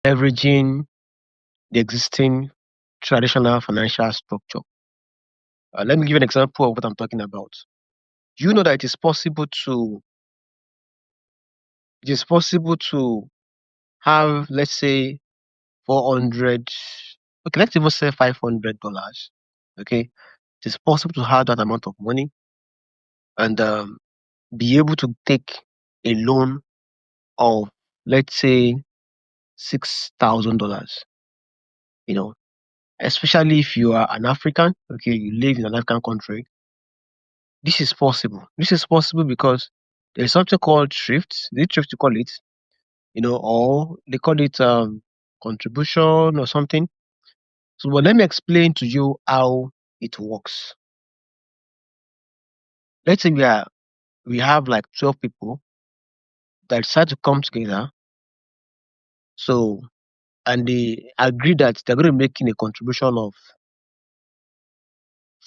leveraging the existing traditional financial structure. Let me give you an example of what I'm talking about. You know that it is possible to have, let's say, 400. Okay, let's even say $500. Okay, it is possible to have that amount of money and be able to take a loan of, let's say, $6,000. You know, especially if you are an African. Okay, you live in an African country. This is possible. This is possible because there's something called thrift. Is it thrift to call it? Or they call it contribution or something. So, but let me explain to you how it works. Let's say we have like 12 people that decide to come together. So, and they agree that they're going to make in a contribution of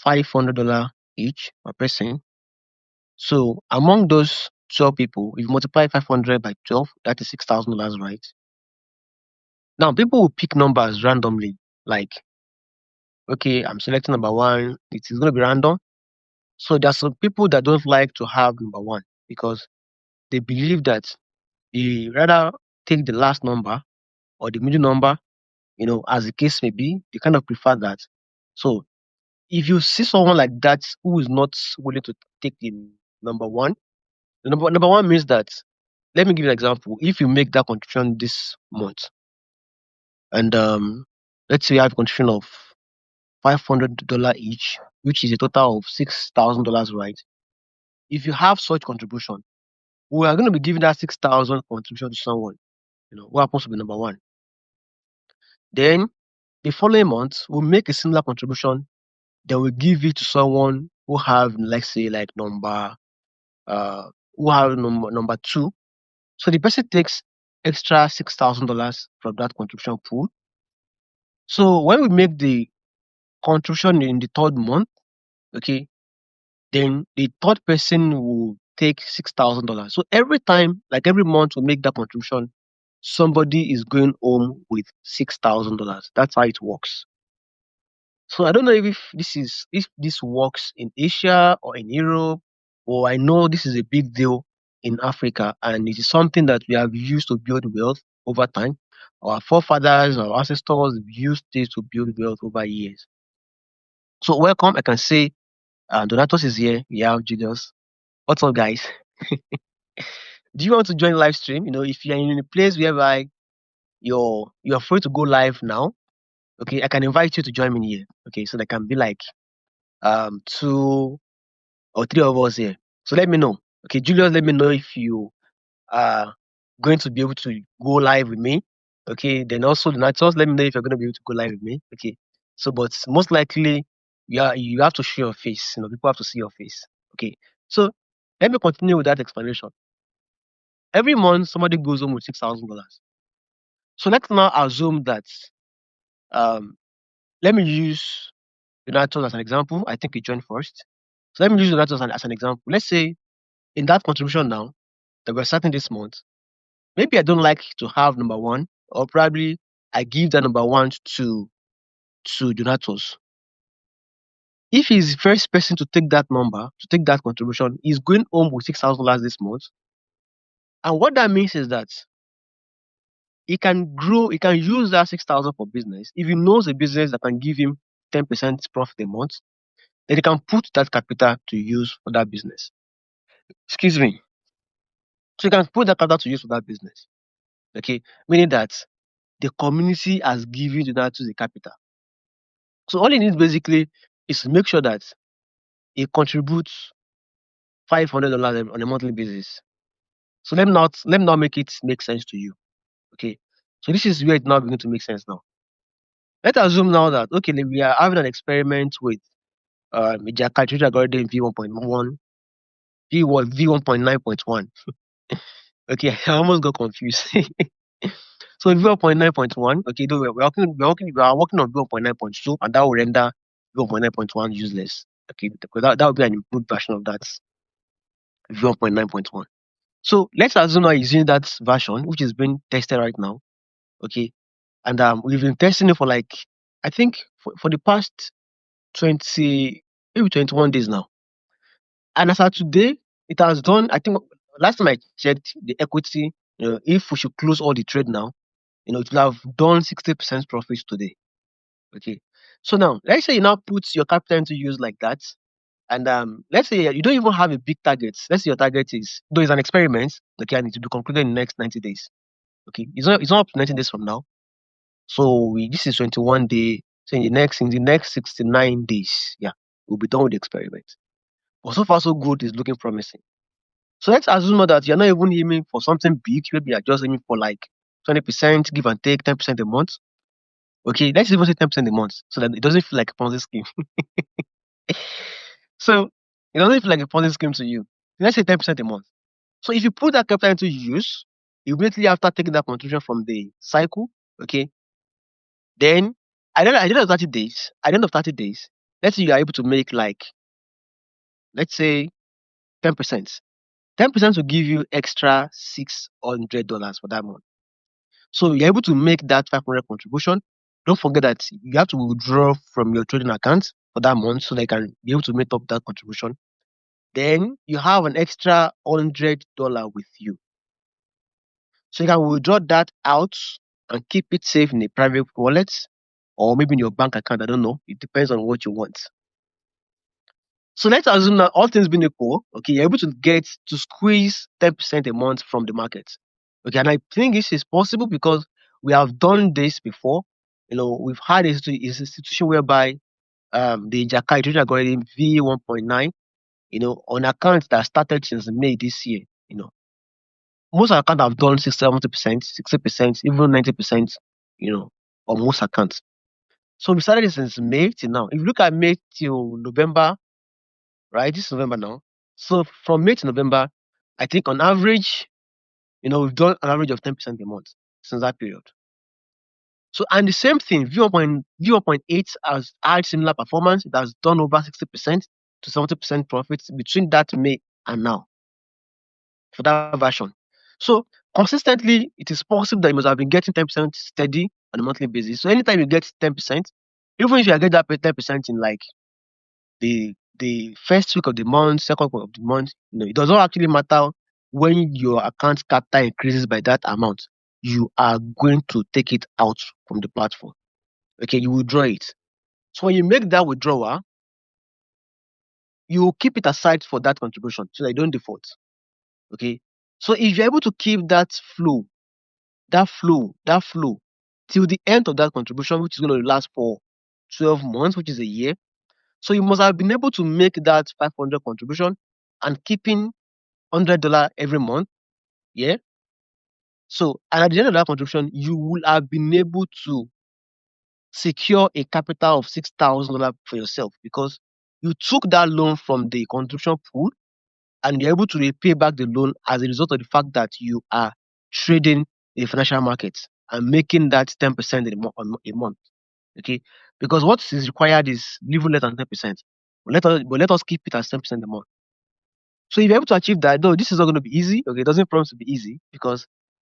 $500 each per person. So, among those 12 people, if you multiply 500 by 12, that is $6,000, right? Now, people will pick numbers randomly. Like, okay, I'm selecting number one. It is going to be random. So, there are some people that don't like to have number one because they believe that they rather take the last number or the middle number, as the case may be. They kind of prefer that. So, if you see someone like that who is not willing to take the number one, the number one means that, let me give you an example. If you make that contribution this month, and let's say you have a contribution of $500 each, which is a total of $6,000, right? If you have such contribution, we are going to be giving that 6,000 contribution to someone. Who happens to be number one. Then the following month, we'll make a similar contribution. Then we'll give it to someone who have, let's say, like uh number two. So the person takes extra $6,000 from that contribution pool. So when we make the contribution in the third month, okay, then the third person will take $6,000. So every time, like every month, we make that contribution, somebody is going home with $6,000. That's how it works. So I don't know if this works in Asia or in Europe, or I know this is a big deal in Africa, and it is something that we have used to build wealth over time. Our forefathers, our ancestors used this to build wealth over years. So welcome, I can say Donatus is here. We have Julius. What's up, guys? Do you want to join live stream? If you're in a place whereby you're free to go live now, okay, I can invite you to join me here. Okay, so there can be like 2 or 3 of us here. So let me know. Okay, Julius, let me know if you are going to be able to go live with me. Okay, then also Donatus, let me know if you're going to be able to go live with me. Okay, so but most likely you have to show your face. People have to see your face. Okay, so let me continue with that explanation. Every month, somebody goes home with $6,000. So let's now assume that, um, let me use Donatus as an example. I think he joined first. So let me use Donatus as an example. Let's say in that contribution now that we're starting this month, maybe I don't like to have number one, or probably I give that number one to Donatus. If he's the first person to take that number, to take that contribution, he's going home with $6,000 this month. And what that means is that he can grow, he can use that 6,000 for business. If he knows a business that can give him 10% profit a month, then he can put that capital to use for that business. Excuse me. So he can put that capital to use for that business. Okay, meaning that the community has given that to the capital. So all he needs basically is to make sure that he contributes $500 on a monthly basis. So let me not make it make sense to you. Okay. So this is where it's now beginning to make sense now. Let's assume now that, okay, we are having an experiment with media calculator algorithm V1.1, V1.9.1. Okay, I almost got confused. So V1.9.1, okay, though we are working on V1.9.2, and that will render V1.9.1 useless. Okay, because that would be an improved version of that V1.9.1. So let's assume I'm using that version, which is being tested right now. Okay, And we've been testing it for like, I think for the past 20, maybe 21 days now. And as of today, it has done, I think last time I checked the equity, if we should close all the trade now, it will have done 60% profits today. Okay. So now, let's say you now put your capital into use like that. And let's say you don't even have a big target. Let's say your target is, though it's an experiment, okay, and it will be concluded in the next 90 days. Okay. It's not up to 90 days from now. So this is 21 day. So in the next 69 days, yeah, we'll be done with the experiment. But so far so good, is looking promising. So let's assume now that you're not even aiming for something big. Maybe you're just aiming for like 20%, give and take 10% a month. Okay, let's even say 10% a month so that it doesn't feel like a Ponzi scheme. So it doesn't feel like a Ponzi scheme to you. Let's say 10% a month. So if you put that capital into use, immediately after taking that contribution from the cycle, okay, then at the end of 30 days, let's say you are able to make like, let's say 10%. 10% will give you extra $600 for that month. So you're able to make that 500 contribution. Don't forget that you have to withdraw from your trading account for that month so they can be able to make up that contribution. Then you have an extra $100 with you. So you can withdraw that out and keep it safe in a private wallet or maybe in your bank account. I don't know. It depends on what you want. So let's assume that all things being equal, okay, you're able to get to squeeze 10% a month from the market. Okay, and I think this is possible because we have done this before. We've had a institution whereby the Jakai trading algorithm V1.9, on accounts that started since May this year, most accounts have done 70%, 60%, even 90%, on most accounts. So we started this since May till now. If you look at May till November, right? This is November now. So from May to November, I think on average, we've done an average of 10% a month since that period. So, and the same thing, V1.8 has had similar performance. It has done over 60% to 70% profits between that May and now for that version. So consistently, it is possible that you must have been getting 10% steady on a monthly basis. So anytime you get 10%, even if you get that 10% in like the first week of the month, second week of the month, it does not actually matter when your account capital increases by that amount. You are going to take it out from the platform. Okay, you withdraw it. So when you make that withdrawal, you keep it aside for that contribution so that you don't default. Okay. So if you're able to keep that flow till the end of that contribution, which is going to last for 12 months, which is a year. So you must have been able to make that 500 contribution and keeping $100 every month. Yeah. So, and at the end of that contribution, you will have been able to secure a capital of $6,000 for yourself because you took that loan from the contribution pool and you're able to repay back the loan as a result of the fact that you are trading in the financial markets and making that 10% a month. Okay, because what is required is little less than 10%. But let us keep it as 10% a month. So if you're able to achieve that, though this is not going to be easy, okay, it doesn't promise to be easy because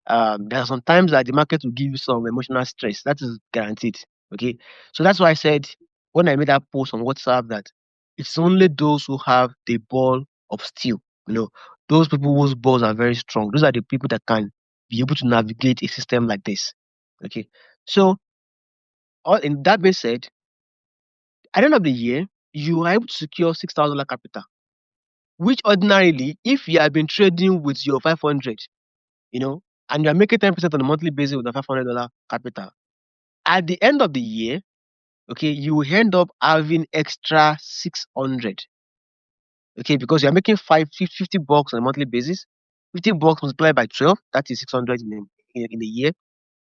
there are some times that the market will give you some emotional stress. That is guaranteed. Okay. So that's why I said when I made that post on WhatsApp that it's only those who have the ball of steel, those people whose balls are very strong. Those are the people that can be able to navigate a system like this. Okay. So all in that being said, at the end of the year, you are able to secure $6,000 capital, which ordinarily, if you have been trading with your 500, and you're making 10% on a monthly basis with a $500 capital, at the end of the year, okay, you will end up having extra 600. Okay, because you're making $50 on a monthly basis. $50 multiplied by 12, that is 600 in a year.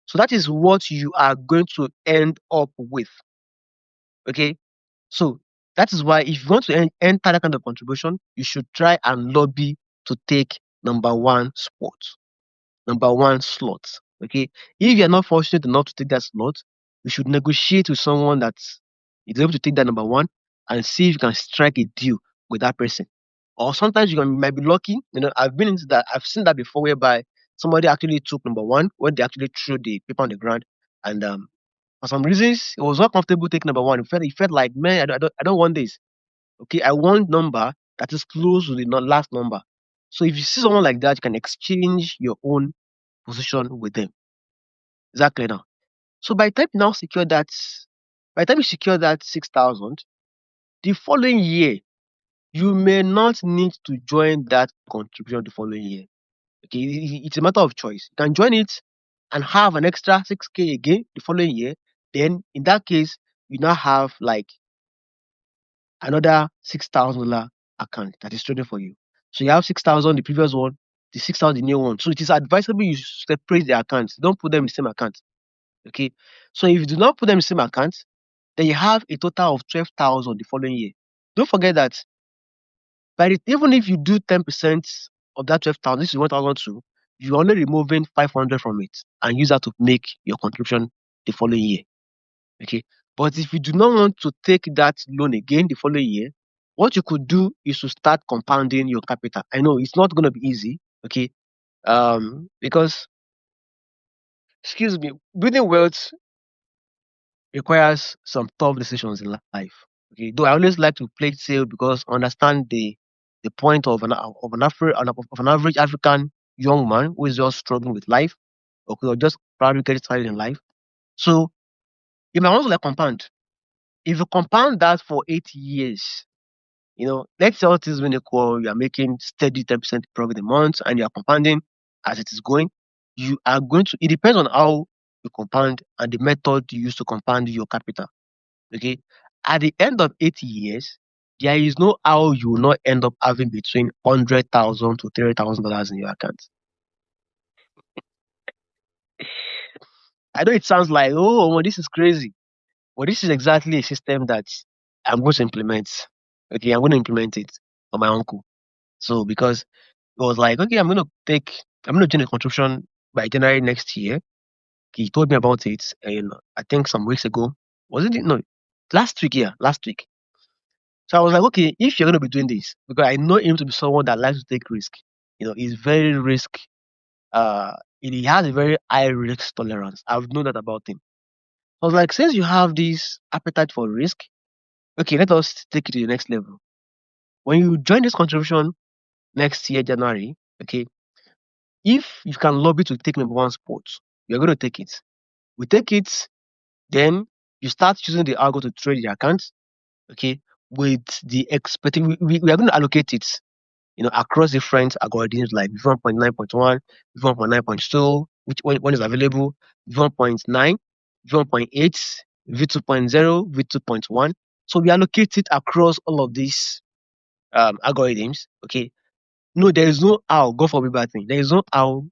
So that is what you are going to end up with. Okay, so that is why if you want to enter that kind of contribution, you should try and lobby to take number one spot. Number one slot. Okay. If you're not fortunate enough to take that slot, you should negotiate with someone that is able to take that number one and see if you can strike a deal with that person. Or sometimes might be lucky. I've been into that. I've seen that before whereby somebody actually took number one when they actually threw the paper on the ground And for some reasons, he was not comfortable taking number one. He felt like, man, I don't want this. Okay, I want number that is close to the last number. So if you see someone like that, you can exchange your own position with them. Exactly now. So by the time you secure that 6,000, the following year, you may not need to join that contribution the following year. Okay, it's a matter of choice. You can join it and have an extra 6K again the following year. Then in that case, you now have like another $6,000 account that is trading for you. So you have 6,000 the previous one, the 6,000 the new one. So it is advisable you separate the accounts. Don't put them in the same account. Okay. So if you do not put them in the same account, then you have a total of 12,000 the following year. Don't forget that even if you do 10% of that 12,000, this is 1,002, you're only removing 500 from it and use that to make your contribution the following year. Okay. But if you do not want to take that loan again the following year, what you could do is to start compounding your capital. I know it's not going to be easy. Okay. Because, excuse me, building wealth requires some tough decisions in life. Okay, though I always like to play it safe because I understand the point of an average African young man who is just struggling with life, okay, or just probably getting started in life. So you might want to like compound. If you compound that for 8 years, let's say all things being equal, you are making steady 10% profit a month and you are compounding as it is going, you are going to, it depends on how you compound and the method you use to compound your capital. Okay. At the end of 8 years, there is no how you will not end up having between 100,000 to $3,000 in your account. I know it sounds like, oh, well, this is crazy. But this is exactly a system that I'm going to implement. Okay, I'm going to implement it for my uncle. So because it was like, okay, I'm going to join a contribution by January next year. He told me about it, and I think some weeks ago. Was it? No, last week. Yeah, last week. So I was like, okay, if you're going to be doing this, because I know him to be someone that likes to take risk. He's very risk. Uh, he has a very high risk tolerance. I've known that about him. I was like, since you have this appetite for risk, okay, let us take it to the next level. When you join this contribution next year, January, okay, if you can lobby to take number one spot, you're going to take it. We take it, then you start choosing the algo to trade your account, okay, with the expecting, we are going to allocate it, across different algorithms like V1.9.1, V1.9.2, which one is available, V1.9, V1.8, V2.0, V2.1. So we allocate it across all of these algorithms. Okay. No, there is no how, God forbid bad thing. There is no how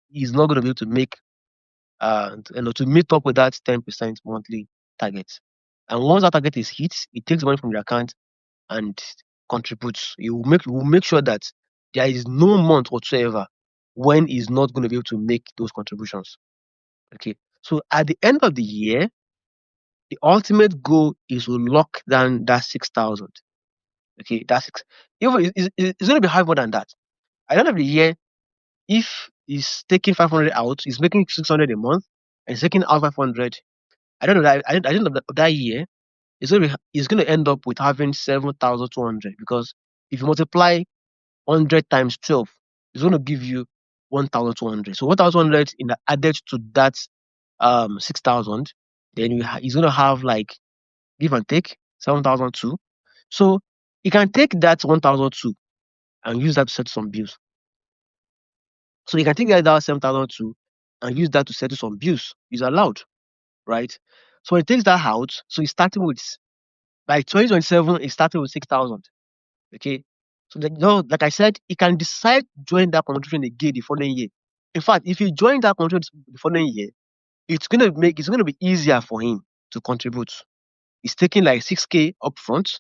he's not going to be able to make, to meet up with that 10% monthly target. And once that target is hit, it takes money from your account and contributes. He will make sure that there is no month whatsoever when he's not going to be able to make those contributions. Okay. So at the end of the year, the ultimate goal is to lock down that 6,000. Okay, that's six. Even it's going to be high more than that. At the end of the year, if he's taking 500 out, he's making 600 a month, and he's taking out 500. I don't know that. At the end of that year, it's going to end up with having 7,200 because if you multiply 100 times 12, it's going to give you 1,200. So 1,200 in added to that 6,000, then he's going to have like give and take 7,002. So you can take that 1,002 and use that to settle some bills. So you can take that 7,002 and use that to settle some bills. It's allowed, right? So when it takes that out, so it's starting with by 2027, it's starting with 6,000. Okay. So like I said, he can decide to join that contribution again the following year. In fact, if you join that contribution the following year, it's gonna be easier for him to contribute. He's taking like 6K upfront,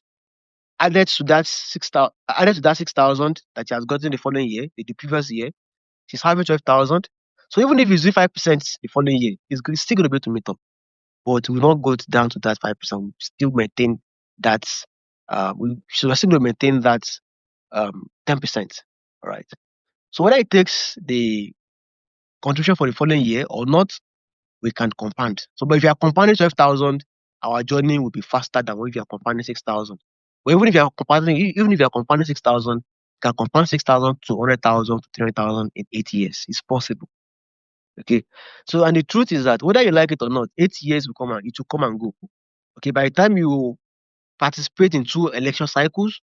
added to that 6,000 that he has gotten the following year, the previous year, he's having 12,000. So even if he's doing 5% the following year, he's still gonna be able to meet up. But we will not go down to that 5%. We still maintain that we're still gonna maintain that 10%. All right. So whether it takes the contribution for the following year or not, we can compound. So, but if you are compounding 12,000, our journey will be faster than if you are compounding 6,000. But even if you are compounding 6,000, you can compound 6,000 to 100,000 to 300,000 in 8 years. It's possible. Okay. So, and the truth is that whether you like it or not, 8 years will come and it will come and go. Okay. By the time you participate in 2 election cycles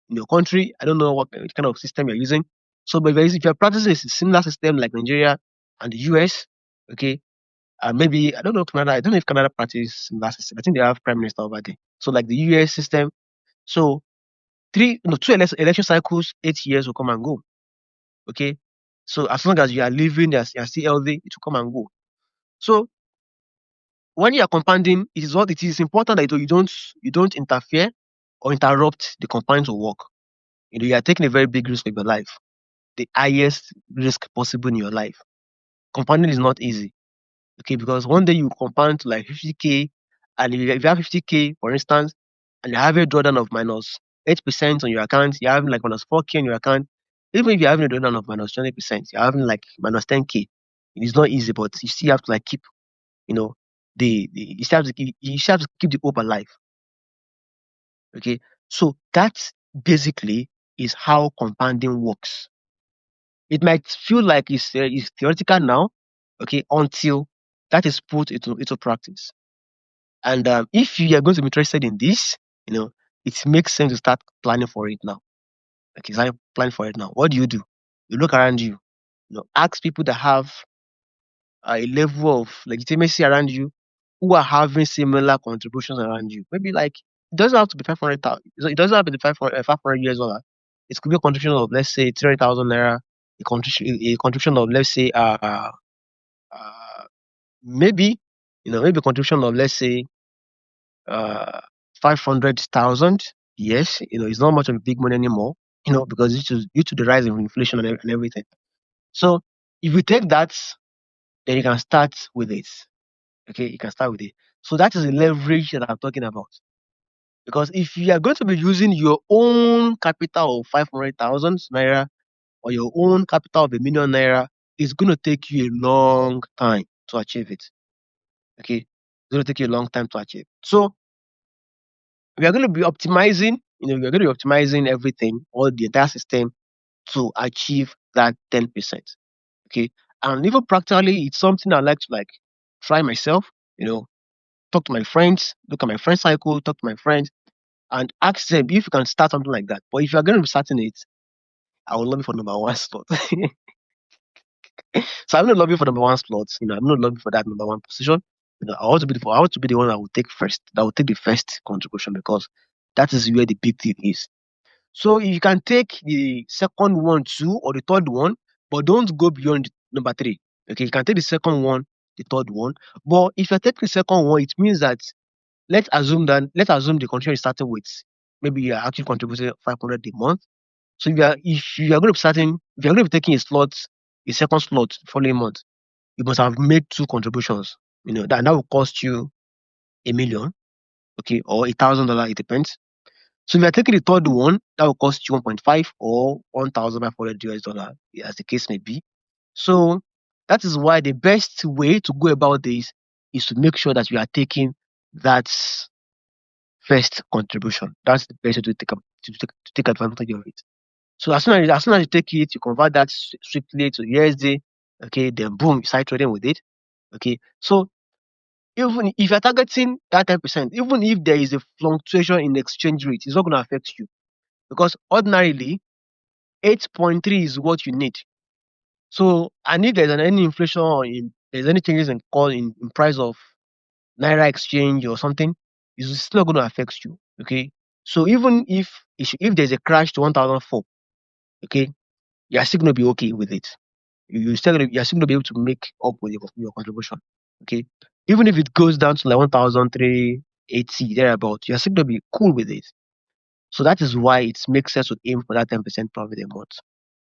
in your country, I don't know what kind of system you're using. So, but if you're practicing a similar system like Nigeria and the US, okay, and maybe I don't know Canada. I don't know if Canada practices similar system. I think they have prime minister over there. So, like the US system, so election cycles, 8 years will come and go. Okay, so as long as you are living, you're still healthy, it will come and go. So when you are compounding, it is important that you don't interfere or interrupt the compound to work. You are taking a very big risk of your life, the highest risk possible in your life. Compounding is not easy, okay, because one day you compound to like 50K, and if you have 50K, for instance, and you have a drawdown of minus 8% on your account, you're having like minus 4K on your account. Even if you're having a drawdown of minus 20%, you're having like minus 10K. It is not easy, but you still have to like keep, you know, you still have to keep the hope alive. Okay. So that basically is how compounding works. It might feel like it's theoretical now, okay, until that is put into practice. And if you are going to be interested in this, it makes sense to start planning for it now. Okay, start planning for it now. What do? You look around you, ask people that have a level of legitimacy around you, who are having similar contributions around you. Maybe like it doesn't have to be 500,000. It doesn't have to be 500 US dollar. It could be a contribution of, let's say, 300,000 naira. A contribution of, let's say, maybe maybe a contribution of, let's say, uh 500,000. Yes, it's not much of a big money anymore. Because due to the rise in inflation and everything. So if you take that, then you can start with it. Okay, you can start with it. So that is the leverage that I'm talking about. Because if you are going to be using your own capital of 500,000 naira or your own capital of 1 million naira, it's going to take you a long time to achieve it. Okay, it's going to take you a long time to achieve. So we are going to be optimizing, we are going to be optimizing everything, all the entire system to achieve that 10%. Okay, and even practically, it's something I like to like try myself. Talk to my friends, look at my friend cycle, talk to my friends, and ask them if you can start something like that. But if you are going to be starting it, I will love you for number one slot. So I'm not lobbying for number one slots. I'm not lobbying for that number one position. I want to be the one that will take first, that will take the first contribution, because that is where the big deal is. So you can take the second one too, or the third one, but don't go beyond number three. Okay, you can take the second one, the third one. But if you take the second one, it means that let's assume the contribution is starting with, maybe you are actually contributing 500 a month. So if you are going to be starting, if you are going to be taking a second slot the following month, you must have made two contributions. That will cost you 1 million, okay, or $1,000. It depends. So if you are taking the third one, that will cost you 1.5 or 1,500 US dollar, as the case may be. So that is why the best way to go about this is to make sure that you are taking that first contribution. That's the best way to take advantage of it. So as soon as you take it, you convert that swiftly to USD. Okay, then boom, you start trading with it. Okay, so even if you're targeting that 10%, even if there is a fluctuation in exchange rate, it's not going to affect you, because ordinarily 8.3 is what you need. So, and if there's any inflation, or there's any changes in price of naira exchange or something, it's still not going to affect you. Okay, so even if there's a crash to 1,004, okay, you're still going to be okay with it. You're still going to be able to make up with your contribution. Okay, even if it goes down to like 1,380 thereabout, you're still going to be cool with it. So that is why it makes sense to aim for that 10% profit a month.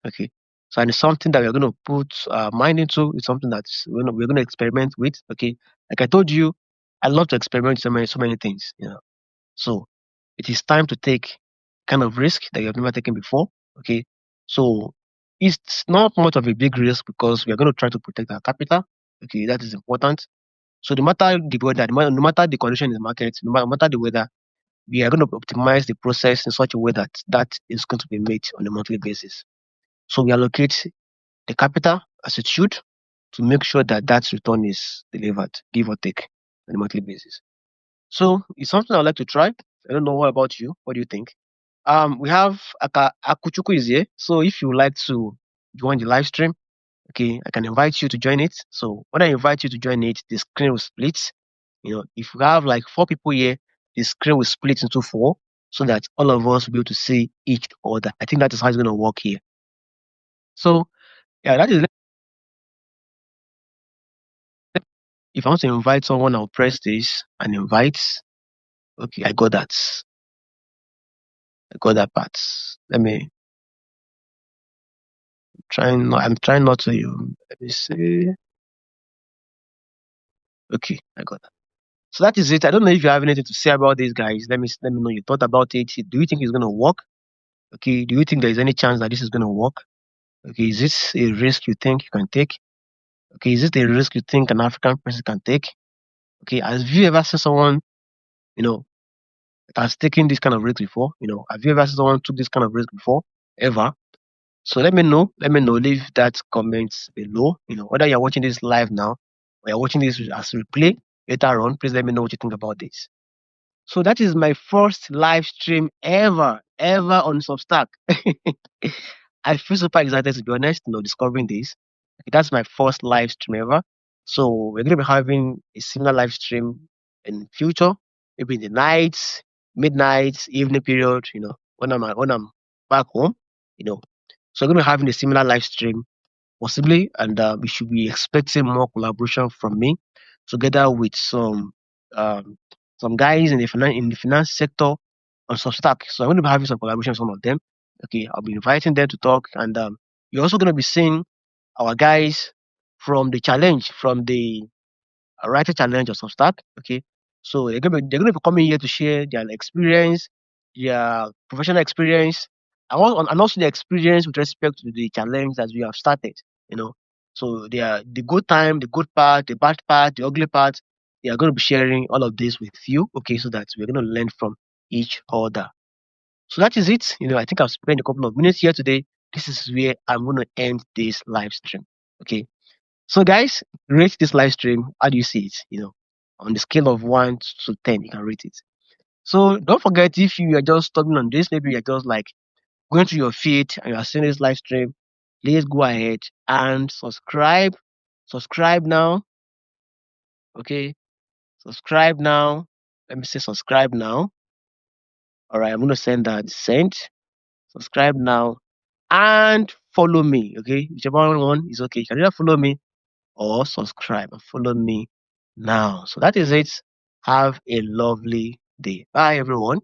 Okay. So, and it's something that we're going to put mind into. It's something that we're going to experiment with. Okay. Like I told you, I love to experiment with so many things. So it is time to take kind of risk that you have never taken before. Okay. So it's not much of a big risk, because we are going to try to protect our capital. Okay, that is important. So no matter the weather, no matter the condition in the market, no matter the weather, we are going to optimize the process in such a way that that is going to be made on a monthly basis. So we allocate the capital as it should to make sure that that return is delivered, give or take, on a monthly basis. So it's something I'd like to try. I don't know what about you. What do you think? We have Akuchuku is here. So if you would like to join the live stream, okay, I can invite you to join it. So when I invite you to join it, the screen will split. If we have like 4 people here, the screen will split into 4 so that all of us will be able to see each other. I think that is how it's going to work here. So yeah, that is. If I want to invite someone, I'll press this and invite. Okay, I got that. I got that part. Let me I'm trying not to. Let me see. Okay, I got that. So that is it. I don't know if you have anything to say about these guys. Let me know your thought about it. Do you think it's gonna work? Okay. Do you think there is any chance that this is gonna work? Okay. Is this a risk you think you can take? Okay. Is this a risk you think an African person can take? Okay. Have you ever seen someone, you know, that has taken this kind of risk before? Have you ever seen someone took this kind of risk before? Ever? So let me know. Let me know. Leave that comments below. Whether you're watching this live now or you're watching this as replay later on, please let me know what you think about this. So that is my first live stream ever on Substack. I feel super excited to be honest, discovering this. That's my first live stream ever. So we're gonna be having a similar live stream in future, maybe in the nights, midnight, evening period, when I'm back home, you know. So we're gonna be having a similar live stream possibly, and we should be expecting more collaboration from me, together with some guys in the finance sector on Substack. So I'm going to be having some collaboration with some of them. Okay, I'll be inviting them to talk, and you're also going to be seeing our guys from the writer challenge or Substack. Okay, so they're gonna be coming here to share their experience, their professional experience, and also the experience with respect to the challenge that we have started. You know, so they are the good time, the good part, the bad part, the ugly part. They are going to be sharing all of this with you. Okay, so that we're going to learn from each other. So that is it. I think I've spent a couple of minutes here today. This is where I'm going to end this live stream. Okay. So guys, rate this live stream. How do you see it? On the scale of 1 to 10, you can rate it. So don't forget, if you are just studying on this, maybe you're just like going to your feed and you are seeing this live stream, please go ahead and subscribe. Subscribe now. Okay. Subscribe now. Let me say subscribe now. All right. I'm going to send that send. Subscribe now and follow me. Okay. Whichever one is okay. You can either follow me or subscribe and follow me now. So that is it. Have a lovely day. Bye, everyone.